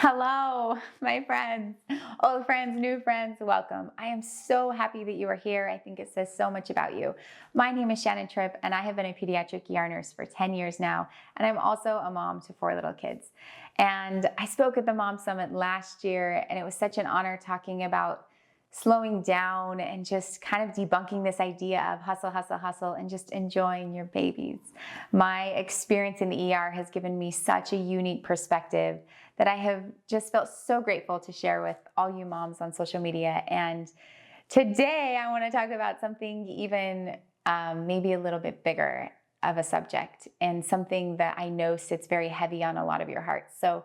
Hello, my friends, old friends, new friends, welcome. I am so happy that you are here. I think it says so much about you. My name is Shannon Tripp, and I have been a pediatric ER nurse for 10 years now, and I'm also a mom to 4 little kids. And I spoke at the Mom Summit last year, and it was such an honor talking about slowing down and just kind of debunking this idea of hustle, hustle, hustle, and just enjoying your babies. My experience in the ER has given me such a unique perspective that I have just felt so grateful to share with all you moms on social media. And today I want to talk about something even maybe a little bit bigger of a subject, and something that I know sits very heavy on a lot of your hearts. So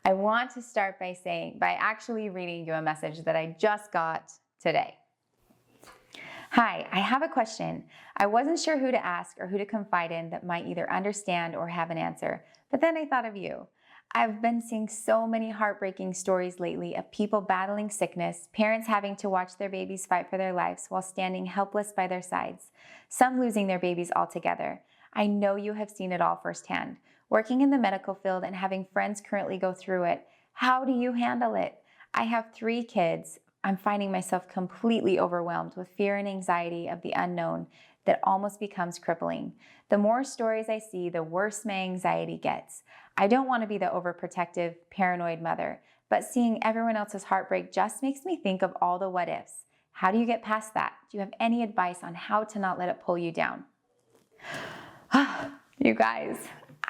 I want to start by actually reading you a message that I just got today. Hi, I have a question. I wasn't sure who to ask or who to confide in that might either understand or have an answer, but then I thought of you. I've been seeing so many heartbreaking stories lately of people battling sickness, parents having to watch their babies fight for their lives while standing helpless by their sides, some losing their babies altogether. I know you have seen it all firsthand. Working in the medical field and having friends currently go through it, how do you handle it? I have 3 kids. I'm finding myself completely overwhelmed with fear and anxiety of the unknown that almost becomes crippling. The more stories I see, the worse my anxiety gets. I don't want to be the overprotective, paranoid mother, but seeing everyone else's heartbreak just makes me think of all the what ifs. How do you get past that? Do you have any advice on how to not let it pull you down? You guys,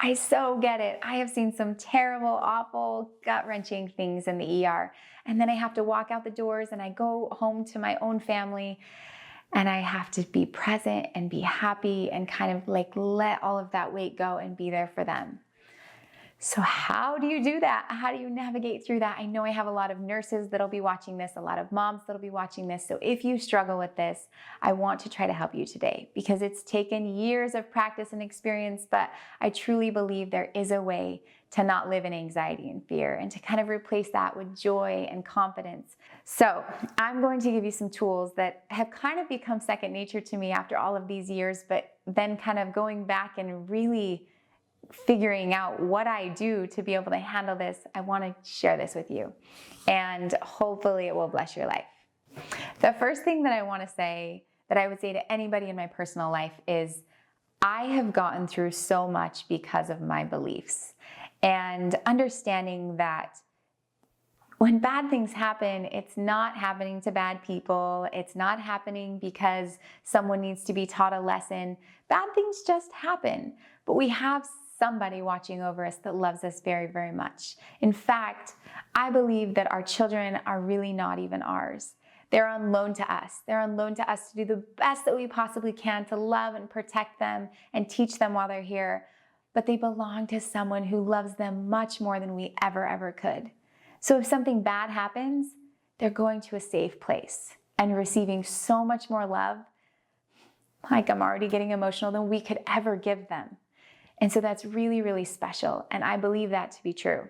I so get it. I have seen some terrible, awful, gut-wrenching things in the ER. And then I have to walk out the doors and I go home to my own family and I have to be present and be happy and kind of like let all of that weight go and be there for them. So how do you do that? How do you navigate through that? I know I have a lot of nurses that'll be watching this, a lot of moms that'll be watching this. So if you struggle with this, I want to try to help you today because it's taken years of practice and experience, but I truly believe there is a way to not live in anxiety and fear and to kind of replace that with joy and confidence. So I'm going to give you some tools that have kind of become second nature to me after all of these years, but then kind of going back and really figuring out what I do to be able to handle this. I want to share this with you, and hopefully it will bless your life. The first thing that I want to say, that I would say to anybody in my personal life, is I have gotten through so much because of my beliefs, and understanding that when bad things happen, it's not happening to bad people. It's not happening because someone needs to be taught a lesson. Bad things just happen, but we have somebody watching over us that loves us very, very much. In fact, I believe that our children are really not even ours. They're on loan to us. They're on loan to us to do the best that we possibly can to love and protect them and teach them while they're here. But they belong to someone who loves them much more than we ever could. So if something bad happens, they're going to a safe place and receiving so much more love, like I'm already getting emotional, than we could ever give them. And so that's really, really special. And I believe that to be true.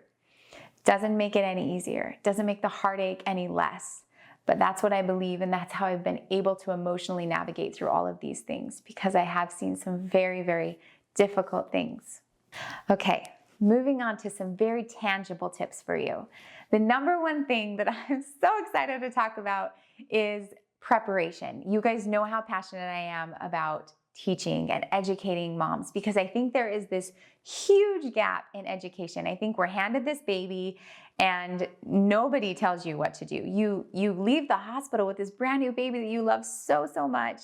Doesn't make it any easier. Doesn't make the heartache any less. But that's what I believe, and that's how I've been able to emotionally navigate through all of these things, because I have seen some very, very difficult things. Okay, moving on to some very tangible tips for you. The number one thing that I'm so excited to talk about is preparation. You guys know how passionate I am about teaching and educating moms, because I think there is this huge gap in education. I think we're handed this baby and nobody tells you what to do. You leave the hospital with this brand new baby that you love so much.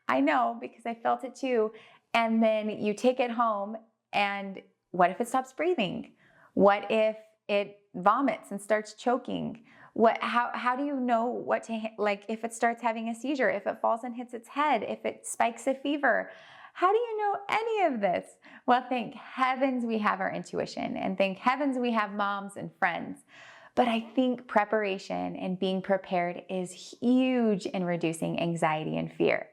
I know, because I felt it too. And then you take it home, and what if it stops breathing? What if it vomits and starts choking? How do you know what to, like, if it starts having a seizure, if it falls and hits its head, if it spikes a fever? How do you know any of this? Well, thank heavens we have our intuition, and thank heavens we have moms and friends. But I think preparation and being prepared is huge in reducing anxiety and fear.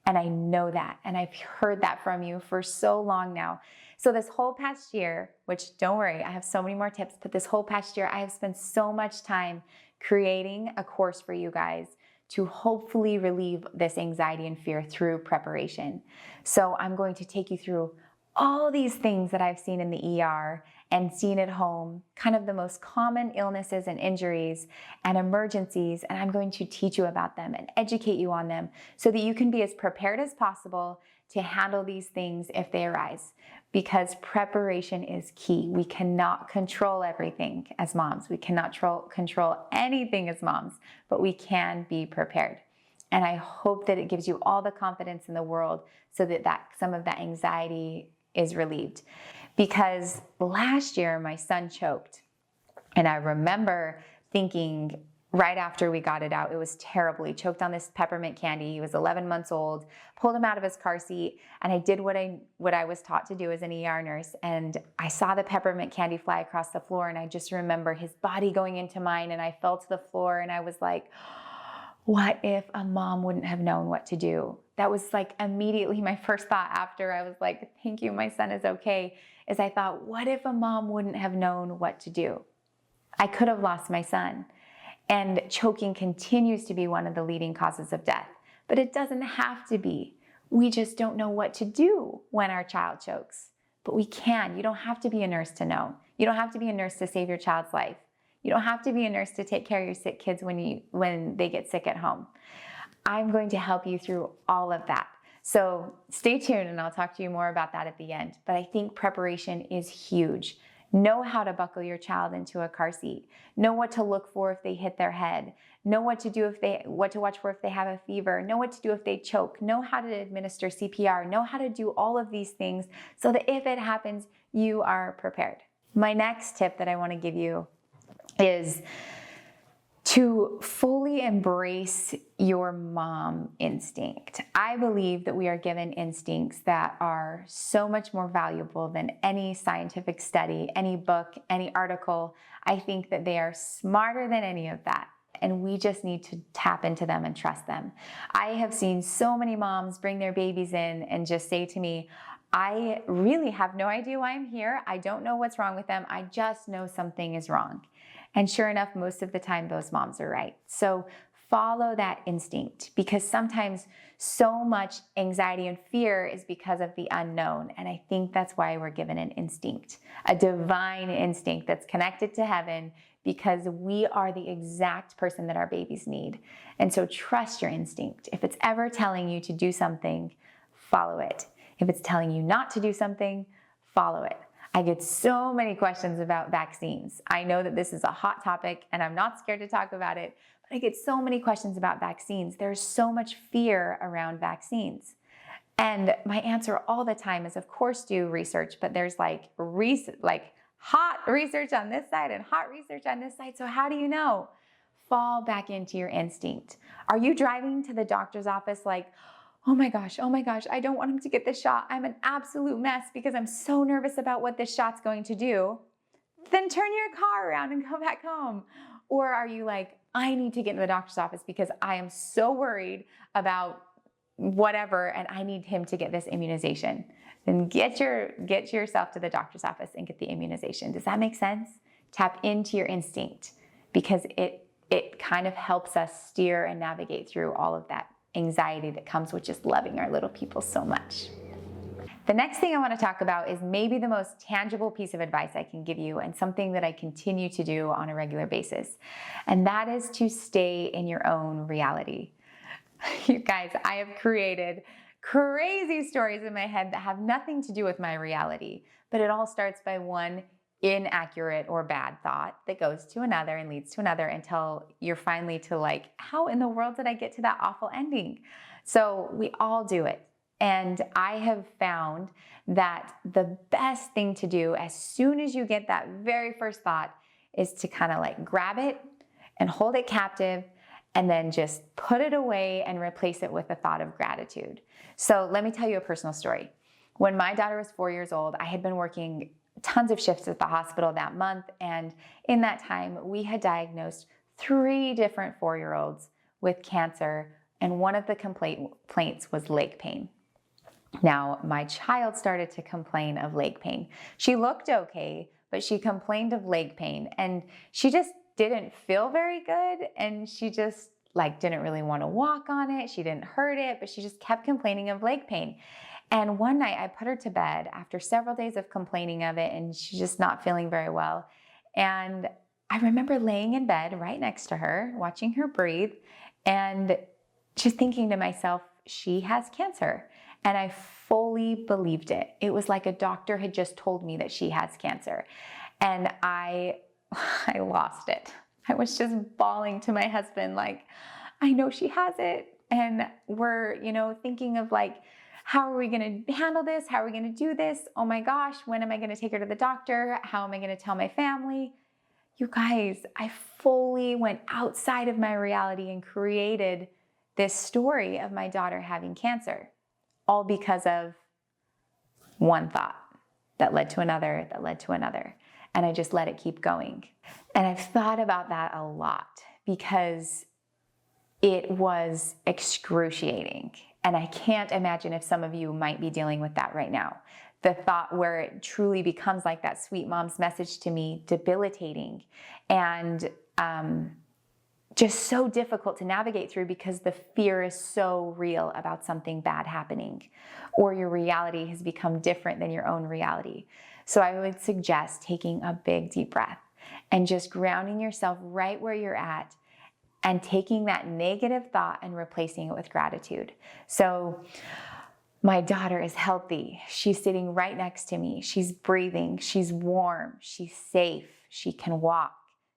And I know that, and I've heard that from you for so long now. So this whole past year, which don't worry, I have so many more tips, but this whole past year, I have spent so much time creating a course for you guys to hopefully relieve this anxiety and fear through preparation. So I'm going to take you through All these things that I've seen in the ER and seen at home, kind of the most common illnesses and injuries and emergencies, and I'm going to teach you about them and educate you on them so that you can be as prepared as possible to handle these things if they arise. Because preparation is key. We cannot control everything as moms. We cannot control anything as moms, but we can be prepared. And I hope that it gives you all the confidence in the world so that some of that anxiety is relieved. Because last year my son choked, and I remember thinking right after we got it out, it was terrible. He choked on this peppermint candy. He was 11 months old, pulled him out of his car seat, and I did what I was taught to do as an ER nurse. And I saw the peppermint candy fly across the floor, and I just remember his body going into mine, and I fell to the floor, and I was like, what if a mom wouldn't have known what to do? That was like immediately my first thought after I was like, thank you, my son is okay, is I thought, what if a mom wouldn't have known what to do? I could have lost my son. And choking continues to be one of the leading causes of death, but it doesn't have to be. We just don't know what to do when our child chokes, but we can. You don't have to be a nurse to know. You don't have to be a nurse to save your child's life. You don't have to be a nurse to take care of your sick kids when they get sick at home. I'm going to help you through all of that. So stay tuned and I'll talk to you more about that at the end. But I think preparation is huge. Know how to buckle your child into a car seat. Know what to look for if they hit their head. Know what to watch for if they have a fever. Know what to do if they choke. Know how to administer CPR. Know how to do all of these things so that if it happens, you are prepared. My next tip that I want to give you is to fully embrace your mom instinct. I believe that we are given instincts that are so much more valuable than any scientific study, any book, any article. I think that they are smarter than any of that, and we just need to tap into them and trust them. I have seen so many moms bring their babies in and just say to me, I really have no idea why I'm here. I don't know what's wrong with them. I just know something is wrong. And sure enough, most of the time, those moms are right. So follow that instinct, because sometimes so much anxiety and fear is because of the unknown. And I think that's why we're given an instinct, a divine instinct that's connected to heaven, because we are the exact person that our babies need. And so trust your instinct. If it's ever telling you to do something, follow it. If it's telling you not to do something, follow it. I get so many questions about vaccines. I know that this is a hot topic and I'm not scared to talk about it, but I get so many questions about vaccines. There's so much fear around vaccines. And my answer all the time is, of course, do research, but there's like hot research on this side and hot research on this side. So how do you know? Fall back into your instinct. Are you driving to the doctor's office like, oh my gosh, I don't want him to get this shot. I'm an absolute mess because I'm so nervous about what this shot's going to do. Then turn your car around and go back home. Or are you like, I need to get into the doctor's office because I am so worried about whatever and I need him to get this immunization. Then get yourself to the doctor's office and get the immunization. Does that make sense? Tap into your instinct, because it kind of helps us steer and navigate through all of that anxiety that comes with just loving our little people so much. The next thing I want to talk about is maybe the most tangible piece of advice I can give you, and something that I continue to do on a regular basis. And that is to stay in your own reality. You guys, I have created crazy stories in my head that have nothing to do with my reality, but it all starts by one inaccurate or bad thought that goes to another and leads to another until you're finally to like, how in the world did I get to that awful ending? So we all do it. And I have found that the best thing to do as soon as you get that very first thought is to kind of like grab it and hold it captive and then just put it away and replace it with a thought of gratitude. So let me tell you a personal story. When my daughter was 4 years old, I had been working tons of shifts at the hospital that month. And in that time, we had diagnosed 3 different 4-year-olds with cancer. And one of the complaints was leg pain. Now, my child started to complain of leg pain. She looked okay, but she complained of leg pain. And she just didn't feel very good. And she just didn't really want to walk on it. She didn't hurt it, but she just kept complaining of leg pain. And one night I put her to bed after several days of complaining of it, and she's just not feeling very well. And I remember laying in bed right next to her, watching her breathe, and just thinking to myself, she has cancer. And I fully believed it. It was like a doctor had just told me that she has cancer. And I lost it. I was just bawling to my husband, like, I know she has it. And we're, thinking of like, how are we going to handle this? How are we going to do this? Oh my gosh, when am I going to take her to the doctor? How am I going to tell my family? You guys, I fully went outside of my reality and created this story of my daughter having cancer, all because of one thought that led to another, that led to another. And I just let it keep going. And I've thought about that a lot because it was excruciating. And I can't imagine if some of you might be dealing with that right now. The thought where it truly becomes like that sweet mom's message to me, debilitating and just so difficult to navigate through because the fear is so real about something bad happening, or your reality has become different than your own reality. So I would suggest taking a big deep breath and just grounding yourself right where you're at and taking that negative thought and replacing it with gratitude. So my daughter is healthy. She's sitting right next to me. She's breathing. She's warm. She's safe. She can walk.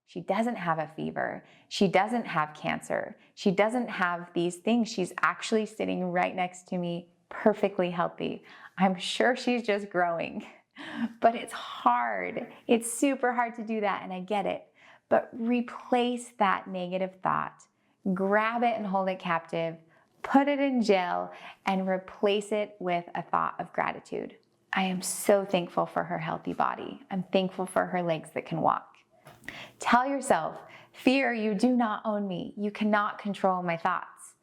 She doesn't have a fever. She doesn't have cancer. She doesn't have these things. She's actually sitting right next to me, perfectly healthy. I'm sure she's just growing, but it's hard. It's super hard to do that, and I get it. But replace that negative thought, grab it and hold it captive, put it in jail, and replace it with a thought of gratitude. I am so thankful for her healthy body. I'm thankful for her legs that can walk. Tell yourself, fear, you do not own me. You cannot control my thoughts.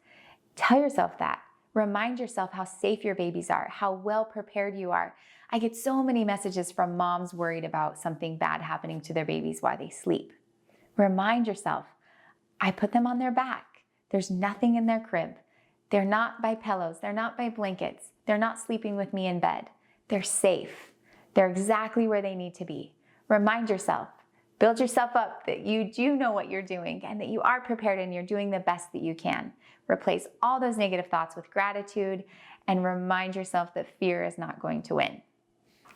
Tell yourself that. Remind yourself how safe your babies are, how well prepared you are. I get so many messages from moms worried about something bad happening to their babies while they sleep. Remind yourself, I put them on their back. There's nothing in their crib. They're not by pillows. They're not by blankets. They're not sleeping with me in bed. They're safe. They're exactly where they need to be. Remind yourself, build yourself up that you do know what you're doing and that you are prepared and you're doing the best that you can. Replace all those negative thoughts with gratitude and remind yourself that fear is not going to win.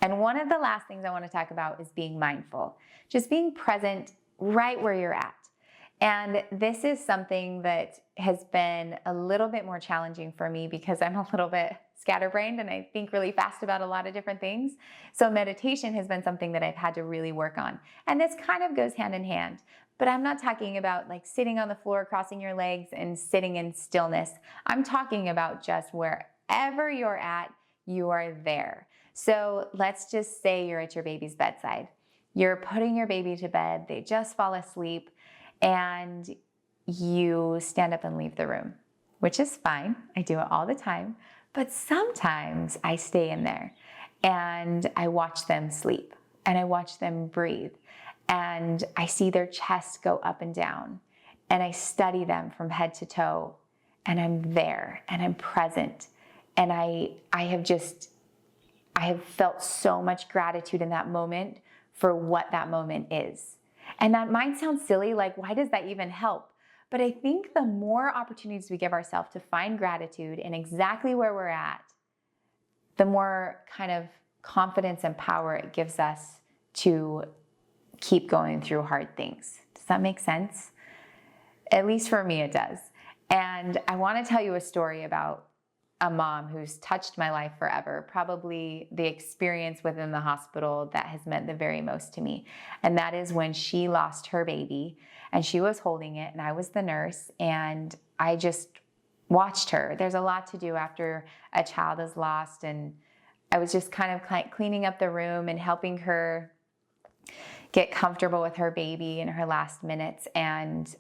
And one of the last things I want to talk about is being mindful, just being present right where you're at. And this is something that has been a little bit more challenging for me because I'm a little bit scatterbrained and I think really fast about a lot of different things. So meditation has been something that I've had to really work on. And this kind of goes hand in hand. But I'm not talking about like sitting on the floor, crossing your legs and sitting in stillness. I'm talking about just wherever you're at, you are there. So let's just say you're at your baby's bedside. You're putting your baby to bed. They just fall asleep. And you stand up and leave the room, which is fine. I do it all the time. But sometimes I stay in there and I watch them sleep and I watch them breathe and I see their chest go up and down and I study them from head to toe and I'm there and I'm present. And I have felt so much gratitude in that moment for what that moment is. And that might sound silly, like why does that even help? But I think the more opportunities we give ourselves to find gratitude in exactly where we're at, the more kind of confidence and power it gives us to keep going through hard things. Does that make sense? At least for me, it does. And I want to tell you a story about a mom who's touched my life forever, probably the experience within the hospital that has meant the very most to me. And that is when she lost her baby and she was holding it and I was the nurse and I just watched her. There's a lot to do after a child is lost, and I was just kind of cleaning up the room and helping her get comfortable with her baby in her last minutes. And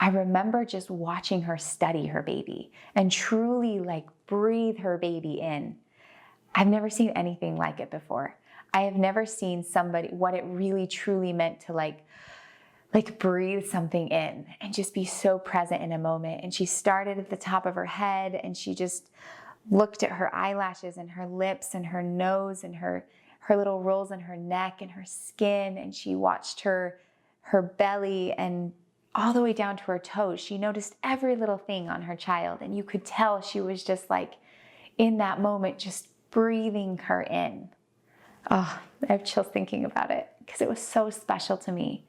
I remember just watching her study her baby and truly like breathe her baby in. I've never seen anything like it before. I have never seen what it really truly meant to like breathe something in and just be so present in a moment. And she started at the top of her head and she just looked at her eyelashes and her lips and her nose and her little rolls in her neck and her skin, and she watched her belly and all the way down to her toes. She noticed every little thing on her child, and you could tell she was just like in that moment, just breathing her in. Oh, I have chills thinking about it because it was so special to me.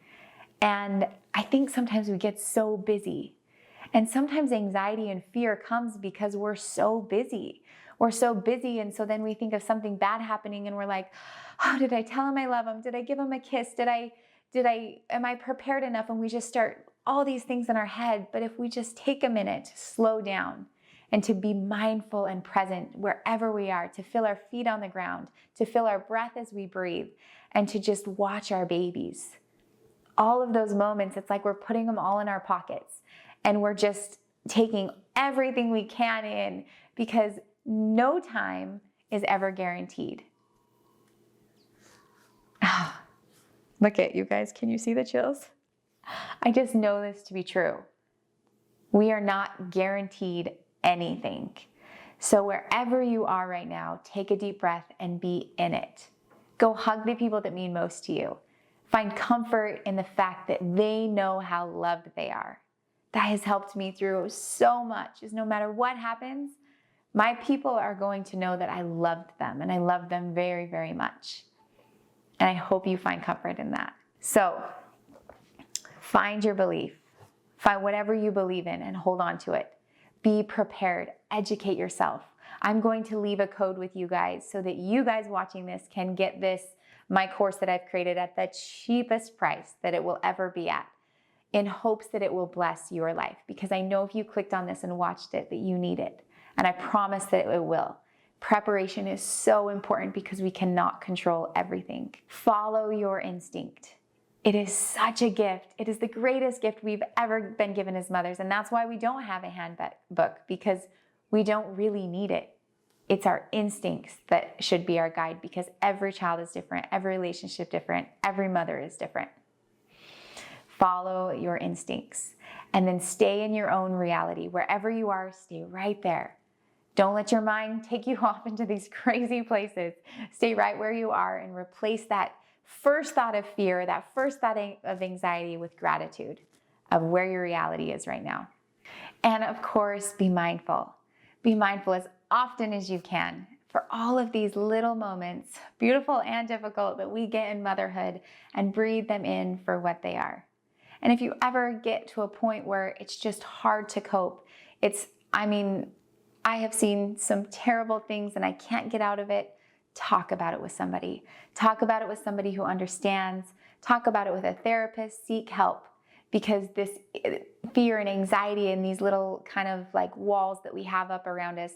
And I think sometimes we get so busy, and sometimes anxiety and fear comes because we're so busy. We're so busy, and so then we think of something bad happening and we're like, oh, did I tell him I love him? Did I give him a kiss? Am I prepared enough? And we just start all these things in our head. But if we just take a minute to slow down and to be mindful and present wherever we are, to feel our feet on the ground, to feel our breath as we breathe, and to just watch our babies. All of those moments, it's like we're putting them all in our pockets and we're just taking everything we can in, because no time is ever guaranteed. Look at you guys. Can you see the chills? I just know this to be true. We are not guaranteed anything. So wherever you are right now, take a deep breath and be in it. Go hug the people that mean most to you. Find comfort in the fact that they know how loved they are. That has helped me through so much, is no matter what happens, my people are going to know that I loved them, and I love them very, very much. And I hope you find comfort in that. So find your belief. Find whatever you believe in and hold on to it. Be prepared. Educate yourself. I'm going to leave a code with you guys so that you guys watching this can get this, my course that I've created, at the cheapest price that it will ever be at, in hopes that it will bless your life. Because I know if you clicked on this and watched it, that you need it. And I promise that it will. Preparation is so important because we cannot control everything. Follow your instinct. It is such a gift. It is the greatest gift we've ever been given as mothers. And that's why we don't have a handbook, because we don't really need it. It's our instincts that should be our guide, because every child is different, every relationship different, every mother is different. Follow your instincts and then stay in your own reality. Wherever you are, stay right there. Don't let your mind take you off into these crazy places. Stay right where you are and replace that first thought of fear, that first thought of anxiety, with gratitude of where your reality is right now. And of course, be mindful. Be mindful as often as you can for all of these little moments, beautiful and difficult, that we get in motherhood, and breathe them in for what they are. And if you ever get to a point where it's just hard to cope, I have seen some terrible things and I can't get out of it. Talk about it with somebody. Talk about it with somebody who understands. Talk about it with a therapist. Seek help, because this fear and anxiety and these little kind of like walls that we have up around us,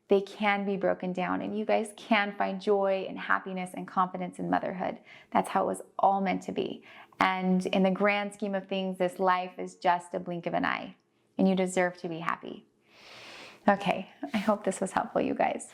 they can be broken down, and you guys can find joy and happiness and confidence in motherhood. That's how it was all meant to be. And in the grand scheme of things, this life is just a blink of an eye, and you deserve to be happy. Okay, I hope this was helpful, you guys.